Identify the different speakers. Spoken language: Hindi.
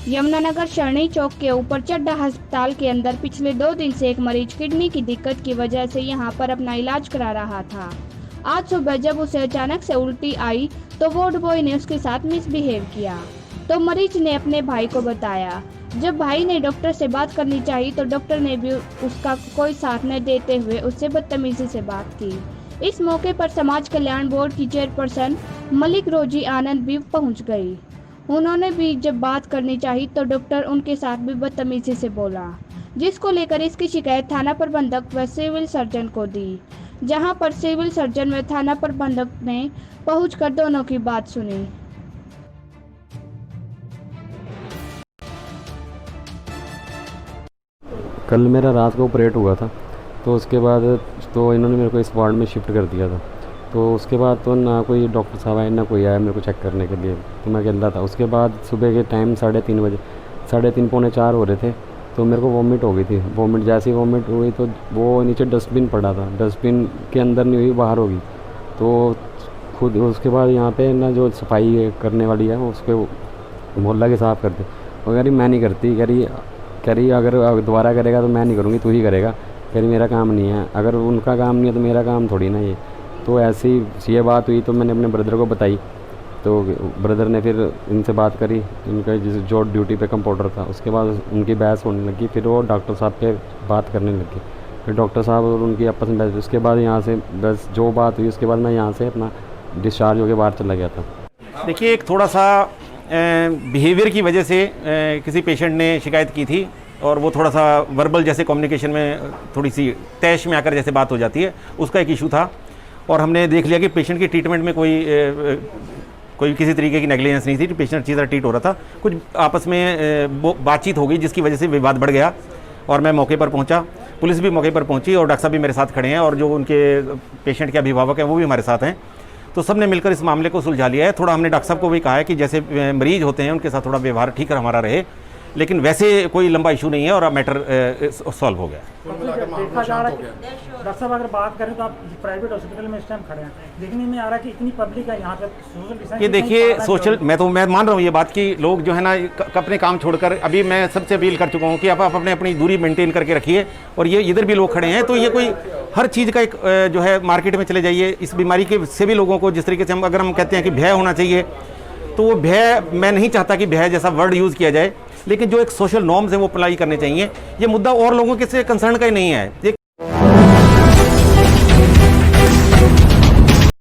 Speaker 1: यमुनानगर शरणी चौक के ऊपर चड्ढा अस्पताल के अंदर पिछले 2 दिन से एक मरीज किडनी की दिक्कत की वजह से यहां पर अपना इलाज करा रहा था। आज सुबह जब उसे अचानक से उल्टी आई तो वार्ड बॉय ने उसके साथ मिसबिहेव किया, तो मरीज ने अपने भाई को बताया। जब भाई ने डॉक्टर से बात करनी चाहिए तो डॉक्टर ने भी उसका कोई साथ न देते हुए उससे बदतमीजी से बात की। इस मौके पर समाज कल्याण बोर्ड की चेयरपर्सन मलिक रोजी आनंद भी पहुंच गई। उन्होंने भी जब बात करनी चाहिए तो डॉक्टर उनके साथ भी बदतमीजी से बोला, जिसको लेकर इसकी शिकायत थाना प्रबंधक व सिविल सर्जन को दी, जहां पर सिविल सर्जन व थाना प्रबंधक ने पहुंचकर दोनों की बात सुनी।
Speaker 2: कल मेरा रात को ऑपरेट हुआ था, तो उसके बाद तो इन्होंने मेरे को इस वार्ड में शिफ्ट कर दिया था। तो उसके बाद तो ना कोई डॉक्टर साहब आए ना कोई आया मेरे को चेक करने के लिए, तो मैं अकेला था। उसके बाद सुबह के टाइम 3:30 बजे 3:30 पौने 4 हो रहे थे, तो मेरे को वॉमिट हो गई थी। वॉमिट जैसे ही वॉमिट हुई तो वो नीचे डस्टबिन पड़ा था, डस्टबिन के अंदर नहीं हुई बाहर होगी। तो खुद उसके बाद यहाँ पे ना जो सफाई करने वाली है उसके मोहल्ला के साफ करते, वो कह रही मैं नहीं करती, कह रही अगर दोबारा करेगा तो मैं नहीं करूँगी, तू ही करेगा। कह रही मेरा काम नहीं है, अगर उनका काम नहीं है तो मेरा काम थोड़ी ना ये। तो ऐसी ये बात हुई तो मैंने अपने ब्रदर को बताई, तो ब्रदर ने फिर इनसे बात करी, इनका जो ड्यूटी पे कंपाउंडर था। उसके बाद उनकी बहस होने लगी, फिर वो डॉक्टर साहब पे बात करने लगी, फिर डॉक्टर साहब और उनकी आपस में बहस। उसके बाद यहाँ से बस जो बात हुई उसके बाद मैं यहाँ से अपना डिस्चार्ज होकर बाहर चला गया था।
Speaker 3: देखिए, एक थोड़ा सा बिहेवियर की वजह से किसी पेशेंट ने शिकायत की थी, और वो थोड़ा सा वर्बल जैसे कम्युनिकेशन में थोड़ी सी तैश में आकर जैसे बात हो जाती है, उसका एक इशू था। और हमने देख लिया कि पेशेंट की ट्रीटमेंट में कोई किसी तरीके की नेग्लिजेंस नहीं थी, पेशेंट अच्छी तरह ट्रीट हो रहा था। कुछ आपस में बातचीत हो गई जिसकी वजह से विवाद बढ़ गया, और मैं मौके पर पहुंचा, पुलिस भी मौके पर पहुंची, और डॉक्टर साहब भी मेरे साथ खड़े हैं, और जो उनके पेशेंट के अभिभावक हैं वो भी हमारे साथ हैं। तो सब ने मिलकर इस मामले को सुलझा लिया है। थोड़ा हमने डॉक्टर साहब को भी कहा है कि जैसे मरीज होते हैं उनके साथ थोड़ा व्यवहार ठीक हमारा रहे, लेकिन वैसे कोई लंबा इशू नहीं है और मैटर सॉल्व हो गया।
Speaker 4: देखा जा रहा है डॉक्टर साहब, अगर बात करें तो आप प्राइवेट हॉस्पिटल में इस टाइम खड़े हैं, देखने में आ रहा है कि इतनी पब्लिक है यहाँ पे सोशल डिस्टेंस।
Speaker 3: ये देखिए, सोशल मैं मान रहा हूँ ये बात कि लोग जो है ना अपने काम छोड़कर, अभी मैं सबसे अपील कर चुका हूँ कि आप अपनी दूरी मेंटेन करके रखिए। और ये इधर भी लोग खड़े हैं, तो ये कोई हर चीज़ का एक जो है मार्केट में चले जाइए। इस बीमारी के से भी लोगों को जिस तरीके से अगर हम कहते हैं कि भय होना चाहिए, तो वो भय, मैं नहीं चाहता कि भय जैसा वर्ड यूज़ किया जाए, लेकिन जो एक सोशल नॉर्म्स हैं वो अप्लाई करने चाहिए। ये मुद्दा और लोगों के से कंसर्न का ही नहीं है।